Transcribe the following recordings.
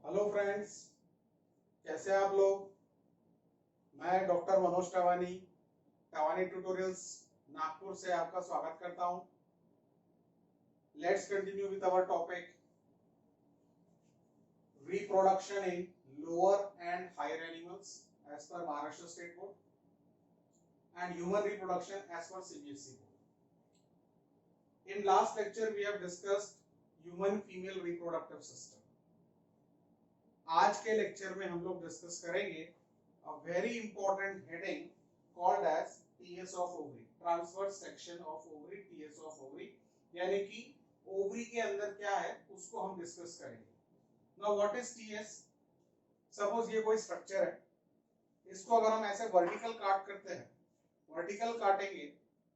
Hello friends, कैसे हैं आप लोग। मैं डॉक्टर मनोज टावानी टावानी ट्यूटोरियल्स नागपुर से आपका स्वागत करता हूं। Let's continue with our topic reproduction in lower and higher animals as per Maharashtra State Board and human reproduction as per CBSE Board. In last lecture we have discussed human female reproductive system. आज के lecture में हम लोग discuss करेंगे a very important heading called as TS of ovary, transverse section of ovary, TS of ovary, यानी कि ovary के अंदर क्या है उसको हम डिस्कस करेंगे। Now what is TS? Suppose ये कोई स्ट्रक्चर है, इसको अगर हम ऐसे वर्टिकल काट करते हैं, वर्टिकल काटेंगे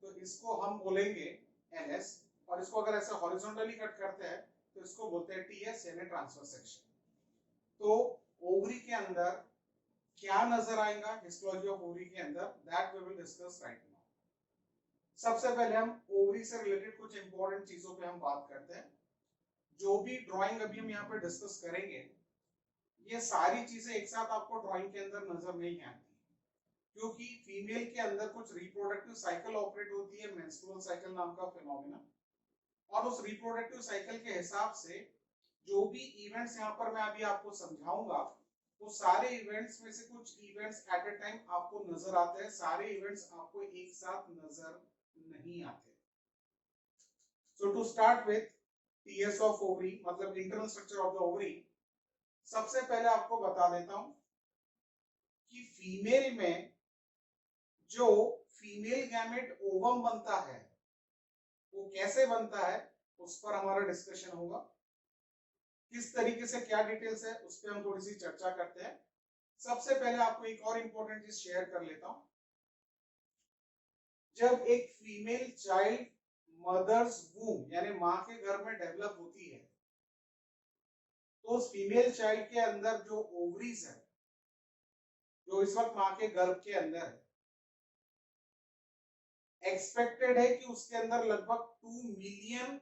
तो इसको हम बोलेंगे NS, और इसको अगर ऐसे हॉरिजॉन्टली कट करते हैं तो इसको बोलते हैं TS यानी ट्रांसवर्स सेक्शन। तो ओवरी के अंदर क्या नजर आएगा हिस्टोलॉजी ऑफ ओवरी के अंदर, that we will discuss right now. सबसे पहले हम ओवरी से रिलेटेड कुछ इंपॉर्टेंट चीजों पे हम बात करते हैं। जो भी ड्राइंग अभी हम यहाँ पे डिस्कस करेंगे, ये सारी चीजें एक साथ आपको ड्राइंग के अंदर नजर नहीं आती, क्योंकि फीमेल के अंदर कुछ रिप्रोडक्टिव साइकिल ऑपरेट होती है, मेंस्ट्रुअल साइकिल नाम का फिनोमेना, और उस रिप्रोडक्टिव साइकिल के हिसाब से जो भी इवेंट्स यहाँ पर मैं अभी आपको समझाऊंगा, वो सारे इवेंट्स में से कुछ इवेंट्स एट ए टाइम आपको नजर आते हैं, सारे इवेंट्स आपको एक साथ नजर नहीं आते। So to start with TS of ovary, मतलब internal structure of the ovary, सबसे पहले आपको बता देता हूं कि फीमेल में जो फीमेल गैमेट ओवम बनता है वो कैसे बनता है, उस पर हमारा डिस्कशन होगा। किस तरीके से क्या डिटेल्स है उस पर हम थोड़ी सी चर्चा करते हैं। सबसे पहले आपको एक और इंपॉर्टेंट चीज शेयर कर लेता हूं। जब एक फीमेल चाइल्ड मदर्स वूम यानी मां के घर में डेवलप होती है, तो उस फीमेल चाइल्ड के अंदर जो ओवरीज है, जो इस वक्त मां के गर्भ के अंदर है, एक्सपेक्टेड है कि उसके अंदर लगभग 2 मिलियन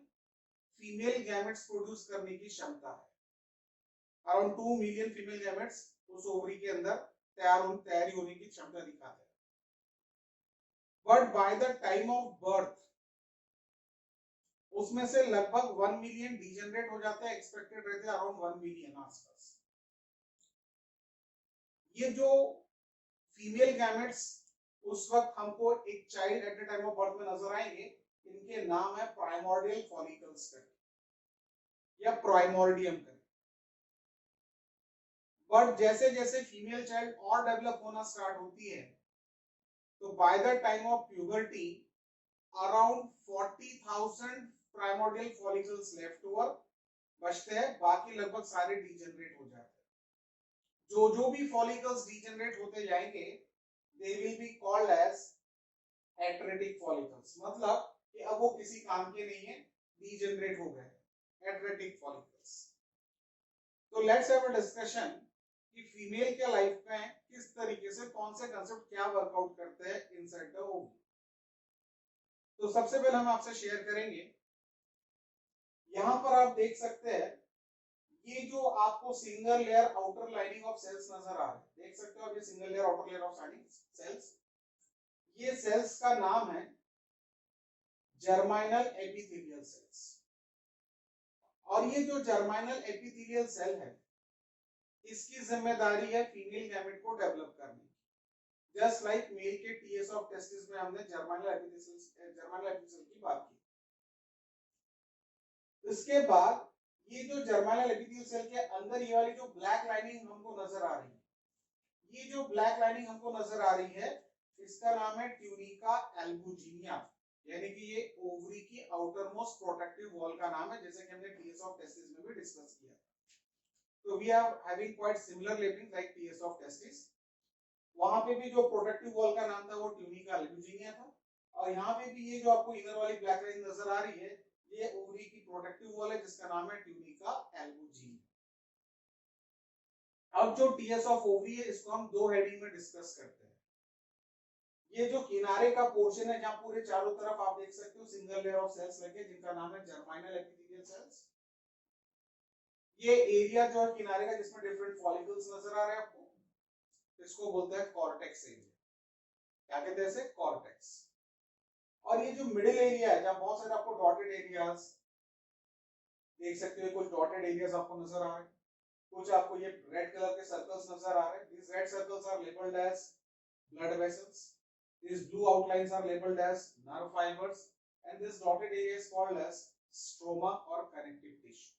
फीमेल गैमेट्स प्रोड्यूस करने की क्षमता है। अराउंड 2 मिलियन फीमेल गैमेट्स उस ओवरी के अंदर तैयारी होने की क्षमता दिखाते हैं। But by the time of birth उसमें से लगभग 1 मिलियन डिजेनरेट हो जाते हैं, एक्सपेक्टेड रहते हैं अराउंड 1 मिलियन आसपास। ये जो फीमेल गैमेट्स उस वक्त हमको एक child at the time of birth में नजर आएंगे, इनके नाम है प्राइमोर्डियल फॉलिकल्स या प्राइमोर्डियम करके। बट जैसे जैसे फीमेल चाइल्ड और डेवलप होना स्टार्ट होती है, तो by the time of puberty around 40,000 primordial follicles left over बचते हैं, बाकी लगभग सारे डिजेनरेट हो जाते हैं। जो भी फॉलिकल्स डिजेनरेट होते जाएंगे, they will be called as atretic follicles, मतलब कि अब वो किसी काम के नहीं है, डिजेनरेट हो गए, atretic follicles। तो लेट्स हैव अ डिस्कशन कि फीमेल के लाइफ में किस तरीके से कौन से कंसेप्ट क्या वर्कआउट करते हैं इनसाइड द ओवरी। तो सबसे पहले हम आपसे शेयर करेंगे, यहां पर आप देख सकते हैं ये जो आपको single layer outer lining of cells नजर आ रहा है, देख सकते हो आप ये single layer outer layer of cells, ये सेल्स का नाम है जर्माइनल एपिथेलियल सेल्स। और ये जो जर्माइनल एपिथेलियल सेल है, इसकी जिम्मेदारी है फीमेल गैमेट को डेवलप करने की। जस्ट लाइक मेल के टीएस ऑफ टेस्टिस में हमने जर्माइनल एपिथेलियल की बात की। इसके बाद ये जो जर्माइनल एपिथेलियल सेल के अंदर ये वाली जो ब्लैक लाइनिंग हमको नजर आ रही है, ये जो ब्लैक लाइनिंग हमको नजर आ रही है, इसका नाम है ट्यूनिका एल्बुजिनिया, यानी कि ये ओवरी की आउटर मोस्ट प्रोटेक्टिव वॉल का नाम है, जैसे कि हमने टीएस ऑफ टेस्टिस में भी डिस्कस किया। तो we are having quite similar labelling like TS of testis. वहां पे भी जो प्रोटेक्टिव वॉल का नाम था वो ट्यूनिका एल्बुजिनिया था, और यहाँ पे भी ये जो आपको इनर वाली ब्लैक लाइन नजर आ रही है, ये ओवरी की प्रोटेक्टिव वॉल है जिसका नाम है ट्यूनिका एल्बुजिनिया। अब जो टीएस ऑफ ओवरी है, इसको हम दो हेडिंग में डिस्कस करते हैं। ये जो किनारे का पोर्शन है, जहां पूरे चारों तरफ आप देख सकते हो सिंगल लेयर ऑफ सेल्स लगे, जिनका नाम है जर्माइनल एपिथेलियल सेल्स, ये एरिया जो है किनारे का जिसमें डिफरेंट फॉलिकल्स नजर आ रहे हैं आपको, इसको बोलते हैं कॉर्टेक्स एरिया। क्या कहते हैं इसे? कॉर्टेक्स। और ये जो मिडिल एरिया है जहां बहुत सारे आपको डॉटेड एरियाज देख सकते हो, कुछ डॉटेड एरियाज आपको नजर आ रहे हैं, कुछ आपको ये रेड कलर के सर्कल्स नजर आ रहे हैं। These red circles are labeled as blood vessels. These blue outlines are labeled as nerve fibers, and this dotted area is called as stroma or connective tissue.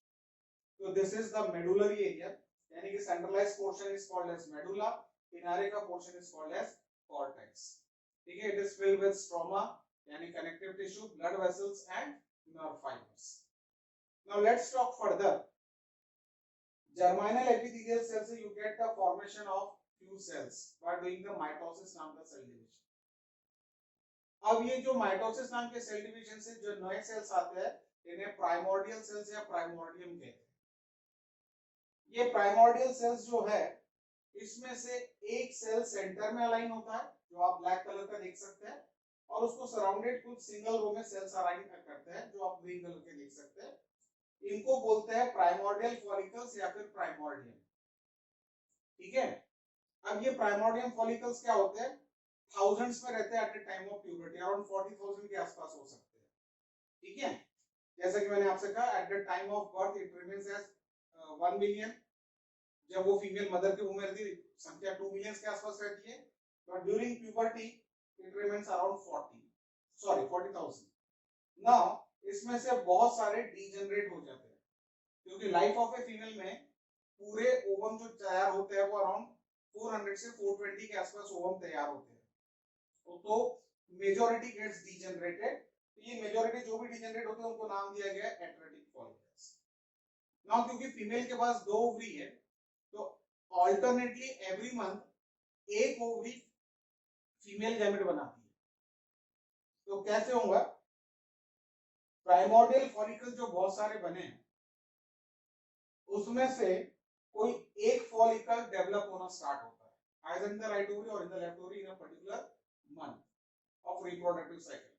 So this is the medullary area, यानी कि centralized portion is called as medulla, किनारे का portion is called as cortex. ठीक है, it is filled with stroma यानी connective tissue, blood vessels and nerve fibers. Now let's talk further. Germinal epithelial cells you get the formation of few cells by doing the mitosis नाम का cell division. अब ये जो mitosis नाम के cell division से जो नए सेल्स आते हैं इन्हें प्राइमोर्डियल सेल्स या प्राइमोर्डियम कहते हैं। ये प्राइमोर्डियल सेल्स जो है इसमें से एक सेल सेंटर में अलाइन होता है जो आप ब्लैक कलर का देख सकते हैं, और उसको सराउंडेड कुछ सिंगल रो में सेल्स अलाइन करते हैं जो आप ग्रीन कलर के देख सकते हैं। इनको बोलते हैं प्राइमोर्डियल फॉलिकल्स या फिर प्राइमोर्डियम। ठीक है, अब ये प्राइमोर्डियम फॉलिकल्स क्या होते हैं? थाउजेंड्स में रहते हैं eight the time of puberty, around 40,000 के आसपास हो सकते हैं। ठीक है, जैसा कि मैंने आपसे कहा at the time of birth it remains as 1 million. जब वो फीमेल मदर की उम्र थी संख्या 2 मिलियन के आसपास रहती है, but during puberty it remains around 40,000। Now इसमें से बहुत सारे डीजनरेट हो जाते हैं क्योंकि लाइफ ऑफ ए फीमेल में पूरे ओवम जो तैयार होते हैं वो अराउंड 400 से 420 के आसपास ओवम तैयार होते हैं। तो मेजॉरिटी गेट्स डीजनरेटेड। तो ये मेजॉरिटी जो भी डीजनरेट होते हैं उनको नाम दिया गया है एट्रेटिक फॉलिकल्स। नाउ क्योंकि फीमेल के पास 2 ओवरी है तो ऑल्टरनेटली एवरी मंथ एक ओवरी फीमेल गैमेट बनाती है। तो कैसे होगा? प्राइमोर्डियल फॉलिकल जो बहुत सारे बने हैं उसमें से कोई एक फॉलिकल डेवलप होना स्टार्ट होता है either in the right ovary or in the left ovary in a particular month of reproductive cycle.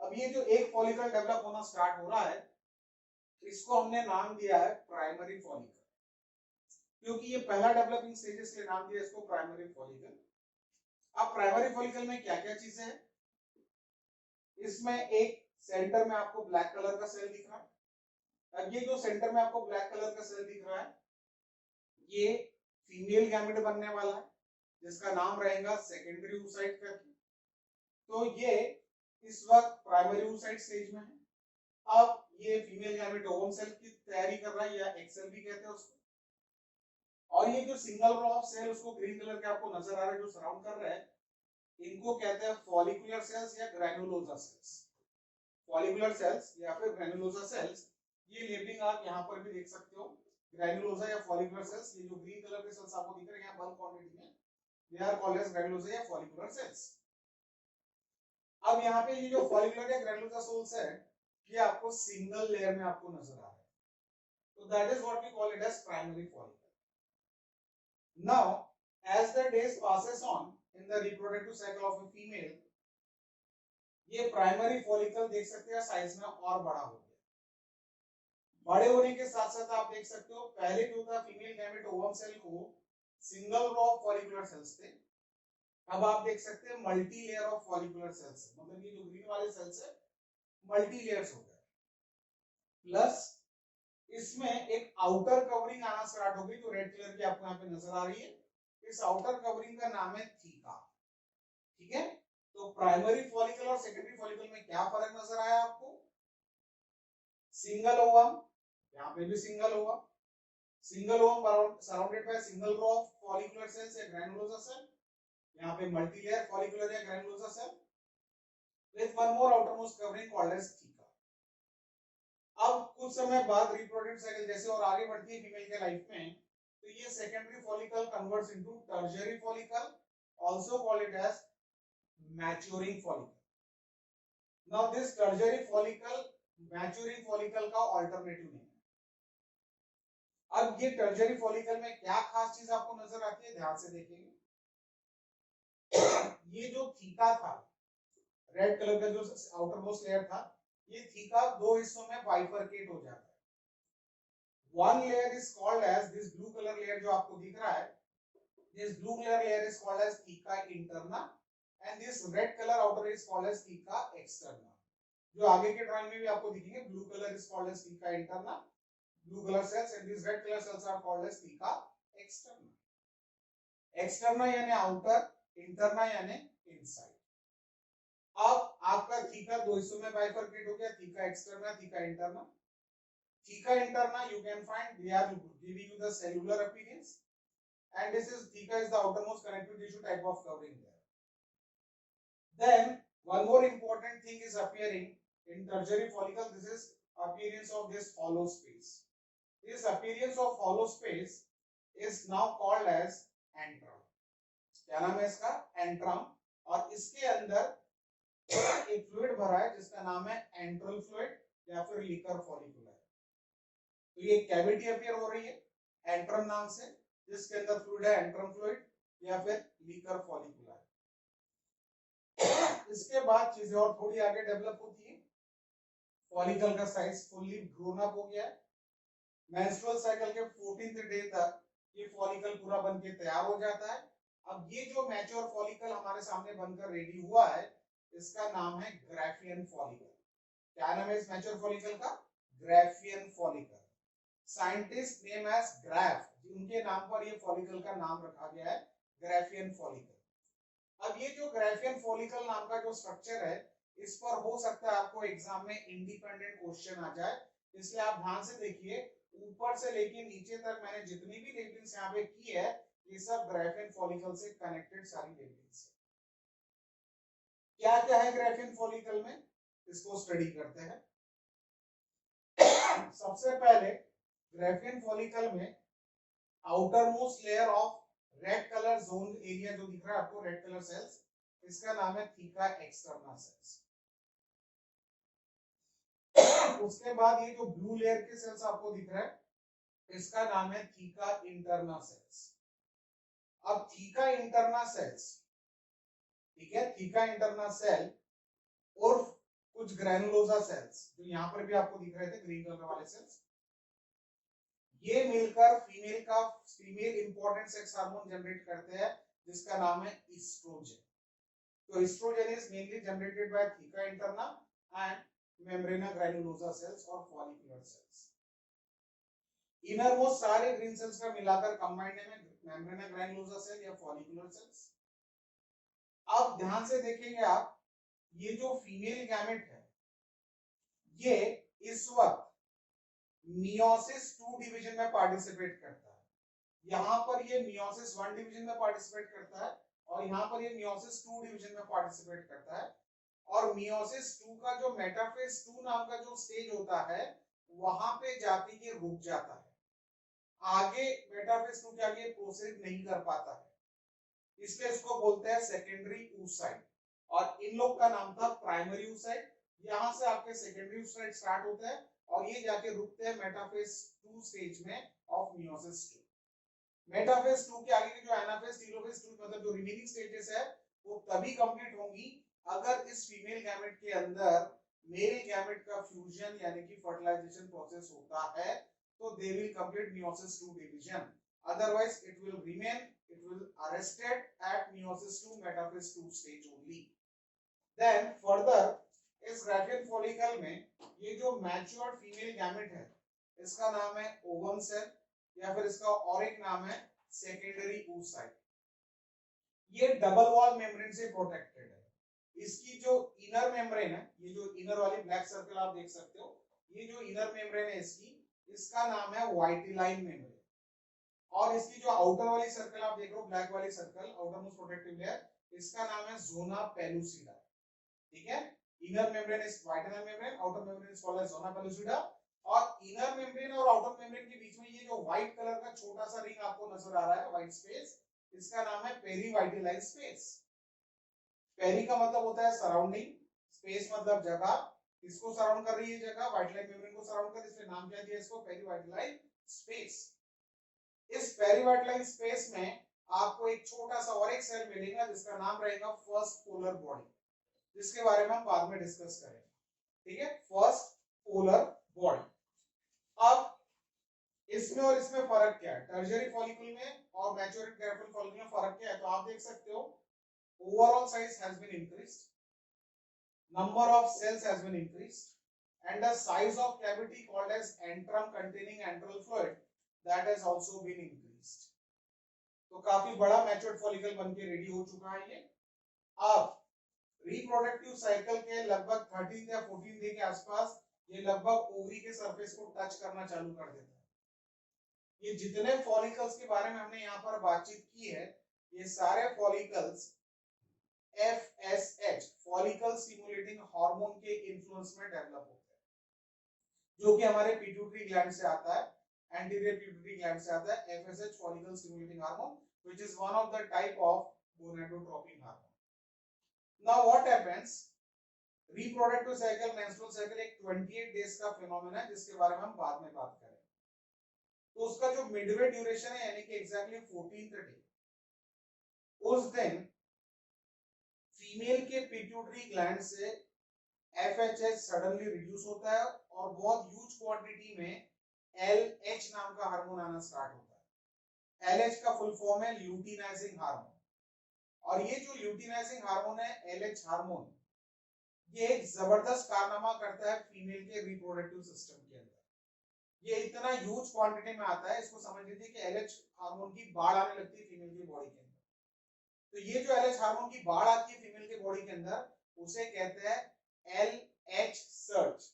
अब ये जो एक फॉलिकल डेवलप होना स्टार्ट हो रहा है इसको हमने नाम दिया है प्राइमरी फॉलिकल, क्योंकि ये पहला डेवलपिंग स्टेज इसलिए नाम दिया इसको प्राइमरी फॉलिकल। अब प्राइमरी फॉलिकल में क्या क्या चीजें हैं? इसमें एक सेंटर में आपको ब्लैक कलर का सेल दिख रहा है। अब ये जो सेंटर में आपको ब्लैक कलर का सेल दिख रहा है ये फीमेल गैमेट बनने वाला है जिसका नाम रहेगा सेकेंडरी oocyte करके। तो ये इस वक्त प्राइमरी oocyte स्टेज में है। अब ये फीमेल गैमेट ओवम सेल की तैयारी कर रहा है या एग सेल भी कहते हैं उसको। और ये जो सिंगल रो ऑफ सेल उसको ग्रीन कलर के आपको नजर आ रहा है जो सराउंड कर रहे हैं इनको कहते हैं फॉलिकुलर सेल्स या ग्रैनुलोसा सेल्स। फॉलिकुलर सेल्स या फिर ग्रैनुलोसा सेल्स, ये लेबलिंग आप यहाँ पर भी देख सकते हो। ग्रैनुलोसा या फॉलिकुलर सेल्स, ये जो ग्रीन कलर के सेल्स आपको दिख रहे हैं यहाँ बल्क क्वांटिटी में, they are called as granulosa या फॉलिकुलर सेल्स। अब यहाँ पे ये जो फॉलिकुलर या ग्रैनुलोसा सेल्स है ये आपको सिंगल लेयर में आपको नजर आ रहा है, तो that is what we call it as primary follicle. Now as the days passes on in the reproductive cycle of a female, ये प्राइमरी फॉलिकल देख सकते हैं साइज में और बड़ा हो गया। बड़े होने के साथ साथ आप देख सकते हो पहले जो था फीमेल गैमेट ओवम सेल को single row of follicular cells थे, अब आप देख सकते हैं multi layer of follicular cells, मतलब ये जो ग्रीन वाले सेल्स है मल्टी लेयर्स हो गए। प्लस इसमें एक आउटर कवरिंग आना स्टार्ट हो गई जो रेड कलर की आपको यहाँ पे नजर आ रही है। इस आउटर कवरिंग का नाम है थीका। ठीक है, तो प्राइमरी फॉलिकल और सेकेंडरी फॉलिकल में क्या फर्क नजर आया आपको? सिंगल ओवम, यहाँ पे भी single ovum, single ovum surrounded by single row of follicular cells या ग्रैनुलोसा सेल, यहाँ पे मल्टी लेयर फॉलिकुलर या granulosa cell with one more outermost covering called as theca. अब कुछ समय बाद रिप्रोडक्टिव साइकिल जैसे और आगे बढ़ती है फीमेल के लाइफ में तो ये secondary follicle converts into tertiary follicle, also called it as maturing follicle. Now this tertiary follicle maturing follicle का अल्टरनेटिव नेम है। अब ये टर्शियरी फॉलिकल में क्या खास चीज आपको नजर आती है ध्यान से देखेंगे। ये जो थीका था रेड कलर का जो आउटर मोस्ट लेयर था ये थीका दो हिस्सों में बाइफरकेट हो जाता है। one layer is called as this blue color layer जो आपको दिख रहा है, this blue color layer is called as theca interna and this red color outer is called as theca externa. जो आगे के ड्राइंग में भी आपको दिखेंगे, blue color is called as theca interna, blue color cells and these red color cells are called as theca externa. Externa यानी outer, interna यानी inside. अब आपका थीका दो हिस्सों में बाइफरकेट हो गया, theca externa, theca interna. Theca interna you can find they are giving you the cellular appearance and this is theca is the outermost connective tissue type of covering there. Then one more important thing is appearing in tertiary follicle. This is appearance of this hollow space. This appearance of hollow space is now called as antrum. क्या नाम है इसका? Antrum. और इसके अंदर एक fluid भरा है जिसका नाम है एंट्रल फ्लूइड या फिर लीकर फॉलिकुलर. तो ये कैविटी अपीयर हो रही है एंट्रम नाम से, जिसके अंदर फ्लूइड है एंट्रम फ्लूइड या फिर लीकर फॉलिकुलर. इसके बाद चीजें और थोड़ी आगे डेवलप होती है. फॉलिकल का साइज फुल्ली ग्रोन अप हो गया है. मेंस्ट्रुअल साइकिल के 14th डे तक ये फॉलिकल पूरा बनके तैयार हो जाता है. अब ये जो मैच्योर फॉलिकल हमारे सामने बनकर रेडी हुआ है, इसका नाम है ग्राफियन फॉलिकल. क्या नाम है इस मैच्योर फॉलिकल का? Graafian follicle. Scientist name as Graaf, उनके नाम पर ये फॉलिकल का नाम रखा गया है ग्राफियन फॉलिकल. अब ये जो ग्राफियन फॉलिकल नाम का जो स्ट्रक्चर है, इस पर हो सकता है आपको एग्जाम में इंडिपेंडेंट क्वेश्चन आ जाए, इसलिए आप ध्यान से देखिए. ऊपर से लेके नीचे तक मैंने जितनी भी लेबलिंग्स यहाँ पे की है, ये सब ग्राफियन फॉलिकल से कनेक्टेड सारी लेबलिंग्स है. क्या क्या है ग्राफियन फॉलिकल में, इसको स्टडी करते हैं. सबसे पहले ग्राफियन फॉलिकल में outer most layer of red colour zone area जो दिख रहा है आपको, रेड कलर सेल्स, इसका नाम है थीका एक्सटर्ना सेल्स. उसके बाद ये जो ब्लू लेयर के सेल्स आपको दिख रहा है, इसका नाम है थीका इंटरना सेल्स. अब थीका इंटरना सेल्स, ठीक है, थीका इंटरना सेल और कुछ ग्रैनुलोसा सेल्स जो यहाँ पर भी आपको दिख रहे थे ग्रीन कलर वाले सेल्स, ये मिलकर female important sex hormone generate करते हैं जिसका नाम है ईस्ट्रोजन. तो oestrogen is mainly generated by theca interna and membrana granulosa cells और फॉलिकुलर सेल्स. इनर मोस्ट सारे ग्रीन सेल्स का मिलाकर कंबाइंड है मेम्ब्रेना ग्रैनुलोसा सेल या फॉलिकुलर सेल्स. अब ध्यान से देखेंगे आप, ये जो फीमेल गैमेट है, ये इस वक्त मियोसिस 2 डिवीजन में पार्टिसिपेट करता है. यहाँ पर ये मियोसिस 1 डिवीजन में पार्टिसिपेट करता है और यहाँ पर ये मियोसिस 2 डिवीजन में पार्टिसिपेट करता है. और मियोसिस 2 का जो मेटाफेज 2 नाम का जो स्टेज होता है, वहां पे जाके ये रुक जाता है. आगे मेटाफेज 2 के आगे प्रोसीड नहीं कर पाता है, इसलिए इसको बोलते हैं सेकेंडरी oocyte. और इन लोग का नाम था प्राइमरी oocyte. यहाँ से आपके सेकेंडरी oocyte स्टार्ट होते हैं और ये जाके रुकते हैं मेटाफेज 2 स्टेज में ऑफ मियोसिस 2. मेटाफेज 2 के आगे की जो एनाफेज, टेलोफेज 2 मतलब जो रिमेनिंग स्टेजेस है, वो तभी कंप्लीट होंगी अगर इस फीमेल गैमेट के अंदर मेल गैमेट का फ्यूजन यानी कि फर्टिलाइजेशन प्रोसेस होता है, तो they will complete meiosis 2 division. Otherwise it will remain, it will arrested at meiosis 2 metaphase 2 stage only. Then further इस ग्राफियन फॉलिकल में ये जो मैच्योर्ड फीमेल गैमेट है, इसका नाम है ओवम सेल या फिर इसका और एक नाम है सेकेंडरी oocyte. ये डबल वॉल मेम्ब्रेन से प्रोटेक्टेड है. इसकी जो इनर मेम्ब्रेन है, ये जो इनर वाली ब्लैक सर्कल आप देख सकते हो, ये जो इनर मेम्ब्रेन है इसकी, इसका नाम है वाइटिलाइन मेम्ब्रेन. और इसकी जो आउटर वाली सर्कल आप देख रहे हो, ब्लैक वाली circle, outermost protective layer, इसका नाम है जोना पेलुसिडा. ठीक है, inner membrane is vitelline membrane, outer membrane is called as zona pellucida. और इनर मेम्ब्रेन और आउटर मेम्ब्रेन के बीच में ये जो व्हाइट कलर का छोटा सा रिंग आपको नजर आ रहा है, व्हाइट स्पेस, इसका नाम है पेरीवाइटिलाइन स्पेस. पेरी का मतलब होता है सराउंडिंग, स्पेस मतलब जगह, इसको सराउंड कर रही है जगह, वाइटिलाइन मेम्ब्रेन को सराउंड कर, इसलिए नाम क्या दिया इसको, पेरीवाइटिलाइन स्पेस. इस पेरीवाइटिलाइन स्पेस में आपको एक छोटा सा और एक सेल मिलेगा जिसका नाम रहेगा फर्स्ट पोलर बॉडी, जिसके बारे में हम बाद में डिस्कस करेंगे. ठीक है, फर्स्ट पोलर बॉडी. अब इसमें और इसमें फर्क क्या है, टर्शियरी फॉलिकल में और मैच्योरेट ग्राइडल फॉलिकल में फर्क क्या है? तो आप देख सकते हो overall size has been increased, number of cells has been increased, and the size of cavity called as antrum containing antral fluid that has also been increased. तो काफी बड़ा मैच्योर्ड फॉलिकल बनके रेडी हो चुका है ये। अब रिप्रोडक्टिव साइकिल के लगभग 13 या 14 डे के आसपास ये लगभग ओवरी के सरफेस को टच करना चालू कर देता है। ये जितने फॉलिकल्स के बारे में हमने यहाँ पर बातचीत की है, ये सारे follicles FSH follicle stimulating hormone के इन्फ्लुएंस में डेवलप होते हैं, जो कि हमारे पिट्यूटरी ग्लैंड से आता है, एंटीरियर पिट्यूटरी ग्लैंड से आता है। FSH follicle stimulating hormone which is one of the type of gonadotropin hormone. Now what happens, reproductive cycle, menstrual cycle एक 28 डेज का फिनोमेना है जिसके बारे में हम बाद में बात करेंगे। तो उसका जो मिडवे ड्यूरेशन है यानी कि एग्जैक्टली 14th डे, उस दिन फीमेल के पिट्यूटरी ग्लैंड से FHH सडनली रिड्यूस होता है और बहुत ह्यूज क्वांटिटी में LH नाम का हार्मोन आना स्टार्ट होता है। LH का फुल फॉर्म है ल्यूटिनाइजिंग हार्मोन, और ये जो ल्यूटिनाइजिंग हार्मोन है LH हार्मोन, ये एक जबरदस्त कारनामा करता है फीमेल के रिप्रोडक्टिव सिस्टम के अंदर। ये इतना ह्यूज क्वांटिटी में आता है, इसको समझ लीजिए कि LH हार्मोन की बाढ़ आने लगती है फीमेल की बॉडी के अंदर। तो ये जो LH हार्मोन की बाढ़ आती है फीमेल के बॉडी के अंदर, उसे कहते हैं LH सर्ज।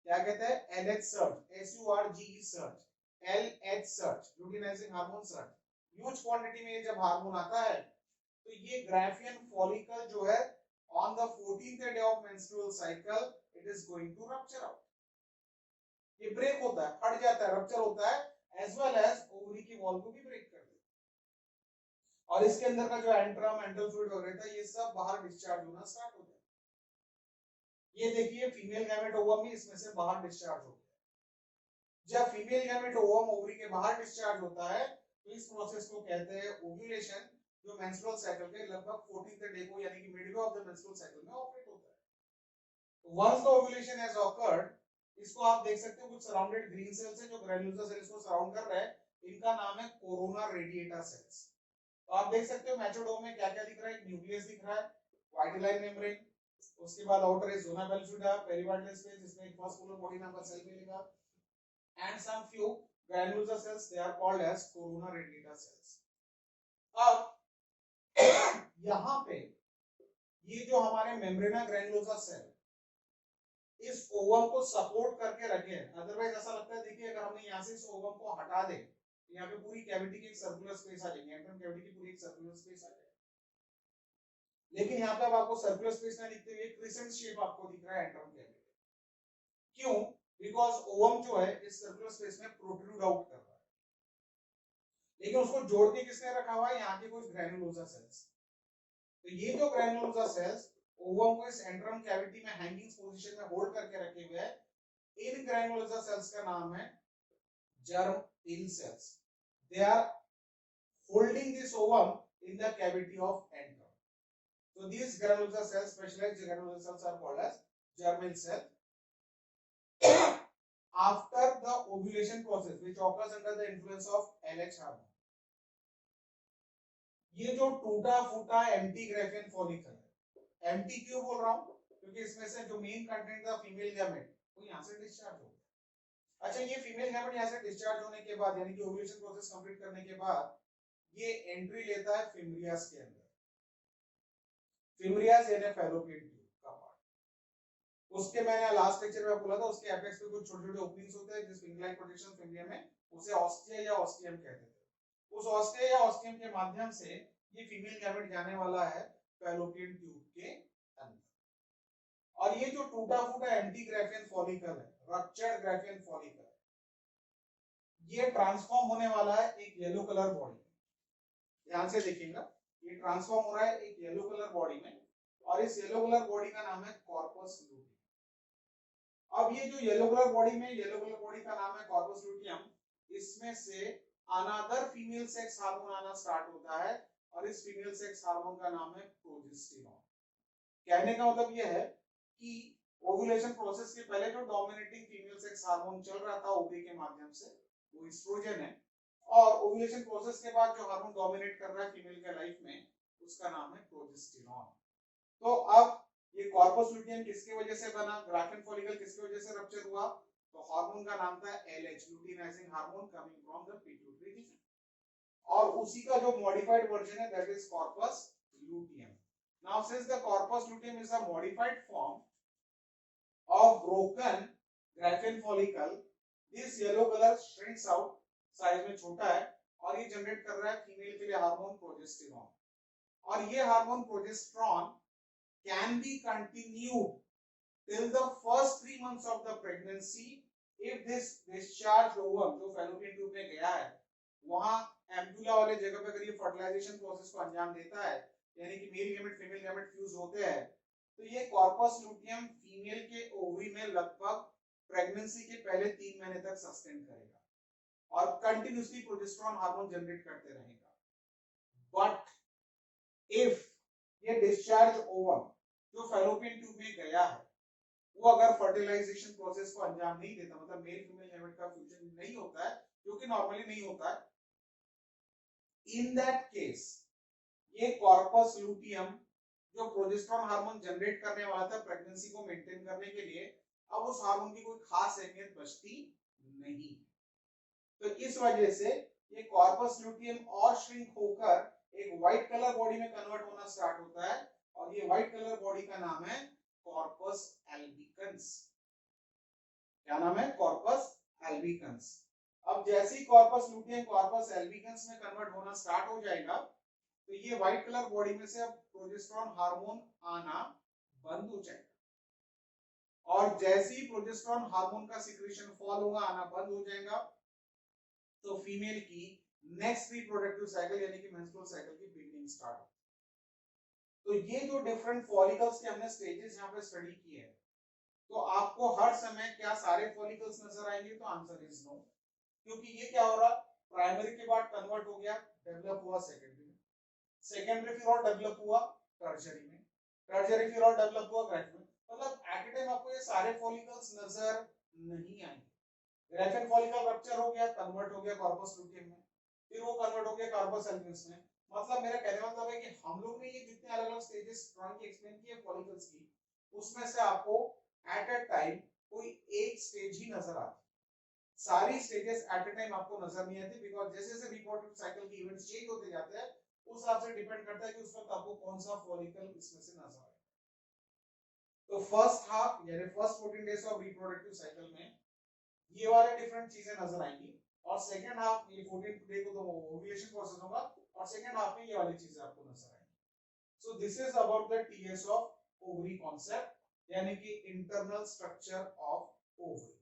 क्या कहते हैं? LH surge, SURGE surge, LH surge, luteinizing hormone surge. Huge quantity में ये जब हार्मोन आता है तो ये ग्राफियन फॉलिकल जो है on the 14th day of menstrual cycle it is going to rupture out. ये ब्रेक होता है, फट जाता है, रप्चर होता है, एज वेल एज ओवरी की वॉल को भी ब्रेक कर देता है, और इसके अंदर का जो एंट्रम एंट्रल फ्लूइड वगैरह था ये सब बाहर डिस्चार्ज होना स्टार्ट हो जाए। ये देखिए फीमेल गैमेट ओवम भी इसमें से बाहर डिस्चार्ज हो गया। जब फीमेल गैमेट ओवम ओवरी के बाहर डिस्चार्ज होता है तो इस प्रोसेस को कहते हैं ओव्यूलेशन, जो मेंस्ट्रुअल साइकिल के लगभग 14th डे को यानी कि midway of the menstrual cycle में ऑपरेट होता है। Once the ovulation has occurred, इसको आप देख सकते हो कुछ सराउंडेड ग्रीन सेल्स है जो ग्रैन्युलोसा सेल्स को सराउंड कर रहे हैं, इनका नाम है कोरोना रेडिएटा सेल्स। तो आप देख सकते हो मैचोडोम में क्या क्या दिख रहा है, एक न्यूक्लियस दिख रहा है, वाइटिलाइन मेम्ब्रेन, उसके बाद आउटर है जोना पेल्फिडा, पेरिवाइटल स्पेस जिसमें एक फर्स्ट बॉडी नाम का सेल मिलेगा, and some few granulosa cells, they are called as corona radiata cells. अब यहाँ पे ये जो हमारे मेम्ब्रेना ग्रैनुलोसा सेल इस ओवम को सपोर्ट करके रखे हैं, अदरवाइज ऐसा लगता है, देखिए अगर हमने यहाँ से इस ओवम को हटा दे तो यहाँ पे पूरी कैविटी की एक सर्कुलर स्पेस आ जाएगी, एंट्रम कैविटी की पूरी एक सर्कुलर स्पेस आ जाएगी। लेकिन यहाँ पे अब आपको सर्कुलर स्पेस ना दिखते हुए क्रिसेंट शेप आपको दिख रहा है एंट्रम कैविटी। क्यों? बिकॉज ओवम जो है इस सर्कुलर स्पेस में प्रोट्रूड आउट कर रहा है, लेकिन उसको जोड़ के किसने रखा हुआ है? यहाँ के कुछ ग्रैनुलोसा सेल्स। तो ये जो ग्रैनुलोसा सेल्स ओवम को इस एंट्रम कैविटी में हैंगिंग पोजीशन में होल्ड करके रखे हुए हैं, इन ग्रैनुलोसा सेल्स का नाम है germ hill cells. They are holding this ovum in the cavity of antrum. So these granulosa cells, specialized granulosa cells, are called as germinal cell. After the ovulation process, which occurs under the influence of LH hormone, ये जो टूटा फूटा empty Graafian follicle है, empty क्यों बोल रहा हूँ? क्योंकि इसमें से जो मेन कंटेंट था फीमेल गैमेट वो यहाँ से डिस्चार्ज हो गया। अच्छा, ये फीमेल गैमेट यहाँ से डिस्चार्ज होने के बाद यानी कि ओव्यूलेशन प्रोसेस कंप्लीट करने के बाद ये एंट्री लेता है फिमरियास के अंदर। फिमरियास यानी फैलोपियन ट्यूब का पार्ट। उसके मैंने लास्ट लेक्चर में बोला था उसके एपेक्स पे कुछ छोटे छोटे ओपनिंग्स होते हैं जिस इंक्लाइन प्रोजेक्शन फिमरिया में, उसे ऑस्टिया या ऑस्टियम कहते थे। उस ऑस्टिया या ऑस्टियम के माध्यम से ये फीमेल गैमेट जाने वाला है फैलोपियन ट्यूब के अंदर। और ये जो टूटा फूटा एम्प्टी ग्राफियन फॉलिकल है, रप्चर्ड ग्राफियन फॉलिकल, ये ट्रांसफॉर्म होने वाला है एक येलो कलर बॉडी में। ध्यान से देखिएगा, ये ट्रांसफॉर्म हो रहा है एक येलो कलर बॉडी में, और इस येलो कलर बॉडी का नाम है कॉर्पस लूटियम। अब ये जो येलो कलर बॉडी में, येलो कलर बॉडी का नाम है कॉर्पस लूटियम, इसमें से अनदर फीमेल सेक्स हार्मोन आना स्टार्ट होता है, और इस फीमेल सेक्स हार्मोन का नाम है प्रोजेस्टेरॉन। कहने का मतलब यह है कि ओव्यूलेशन प्रोसेस के पहले जो डोमिनेटिंग फीमेल सेक्स हार्मोन चल रहा था ओवरी के माध्यम से, वो एस्ट्रोजन है, और ओव्यूलेशन प्रोसेस के बाद जो हार्मोन डोमिनेट कर रहा है फीमेल के लाइफ में उसका नाम है प्रोजेस्टेरॉन। तो अब ये कॉर्पस लुटियम किसकी वजह से बना, ग्राफिन फॉलिकल किसकी वजह से रप्चर हुआ, तो हार्मोन का नाम था LH, luteinizing hormone coming from the pituitary gland, और उसी का जो मॉडिफाइड वर्जन है that is corpus luteum. Now since the corpus luteum is a modified form of broken graphene follicle, this yellow color shrinks out, size में छोटा है, और ये जनरेट कर रहा है फीमेल के लिए हार्मोन प्रोजेस्टेरॉन, और ये hormone progesterone can be continued till the first 3 months of the pregnancy if this discharge ovum जो फैलोपियन ट्यूब में गया है वहां एम्पुला वाले जगह पे अगर ये फर्टिलाइजेशन प्रोसेस को अंजाम देता है, यानी कि male gamete female gamete fuse होते हैं, तो ये कॉर्पस लुटियम फीमेल के ओवरी में लगभग प्रेगनेंसी के पहले 3 महीने तक सस्टेन करेगा और कंटिन्यूसली प्रोजेस्टेरॉन हार्मोन जनरेट करते रहेगा। बट इफ ये डिस्चार्ज ओवम जो फैलोपियन ट्यूब में गया है वो अगर फर्टिलाइजेशन प्रोसेस को अंजाम नहीं देता, मतलब मेल फीमेल गैमेट का फ्यूजन नहीं होता है, जो कि नॉर्मली नहीं होता है, इन दैट केस ये कॉर्पस लुटियम जो प्रोजेस्टेरॉन हार्मोन जनरेट करने वाला था प्रेगनेंसी को मेंटेन करने के लिए, अब उस हार्मोन की कोई खास अहमियत बचती नहीं। तो इस वजह से ये कॉर्पस लुटियम और श्रिंक होकर एक व्हाइट कलर बॉडी में कन्वर्ट होना स्टार्ट होता है, और ये व्हाइट कलर बॉडी का नाम है कॉर्पस एल्बिकन्स। क्या नाम है? Corpus albicans. अब जैसे ही कॉर्पस लुटियम कॉर्पस एल्बिकन्स में कन्वर्ट होना स्टार्ट हो जाएगा, तो ये व्हाइट कलर बॉडी में से अब प्रोजेस्टेरॉन हार्मोन आना बंद हो जाएगा, और जैसे ही प्रोजेस्टेरॉन हार्मोन का सिक्रीशन फॉल होगा, आना बंद हो जाएगा, तो फीमेल की नेक्स्ट रिप्रोडक्टिव साइकिल यानी कि मेंस्ट्रुअल साइकिल की बिगिनिंग स्टार्ट होती है। तो ये जो डिफरेंट फॉलिकल्स के हमने स्टेजेस यहाँ पे स्टडी किए हैं, तो आपको हर समय क्या सारे फॉलिकल्स नजर आएंगे? तो आंसर इज नो, क्योंकि ये क्या हो रहा, प्राइमरी के बाद कन्वर्ट हो गया, डेवलप हुआ सेकेंडरी में, सेकेंडरी फिर और डेवलप हुआ टर्शियरी में, टर्शियरी फिर और डेवलप हुआ ग्राफिन में, मतलब एट ए टाइम आपको ये सारे फॉलिकल्स नजर नहीं आएंगे। ग्राफिन फॉलिकल रप्चर हो गया, कन्वर्ट हो गया कॉर्पस लुटियम में, फिर वो कन्वर्ट हो गया कॉर्पस एल्बिकन्स में। मतलब मेरा कहने का मतलब है कि हम लोग ने ये जितने अलग अलग स्टेजेस स्ट्रॉन्ग की एक्सप्लेन किए फॉलिकल्स की, उसमें से आपको एट अ टाइम कोई एक स्टेज ही नजर आती, सारी स्टेजेस एट अ टाइम आपको नजर नहीं आती, बिकॉज जैसे जैसे रिप्रोडक्टिव साइकिल के इवेंट्स चेंज होते जाते हैं उस हिसाब से डिपेंड करता है कि उस वक्त आपको कौन सा फॉलिकल इसमें से नजर आए। तो फर्स्ट हाफ यानी first 14 days of reproductive cycle में ये वाले डिफरेंट चीजें नजर आएंगी, और सेकंड हाफ ये 14 डे को तो ओव्यूलेशन प्रोसेस होगा, और सेकंड हाफ में ये वाली चीजें आपको नजर आएंगी। So this is about the TS of ovary concept, यानी कि इंटरनल स्ट्रक्चर ऑफ ओवरी।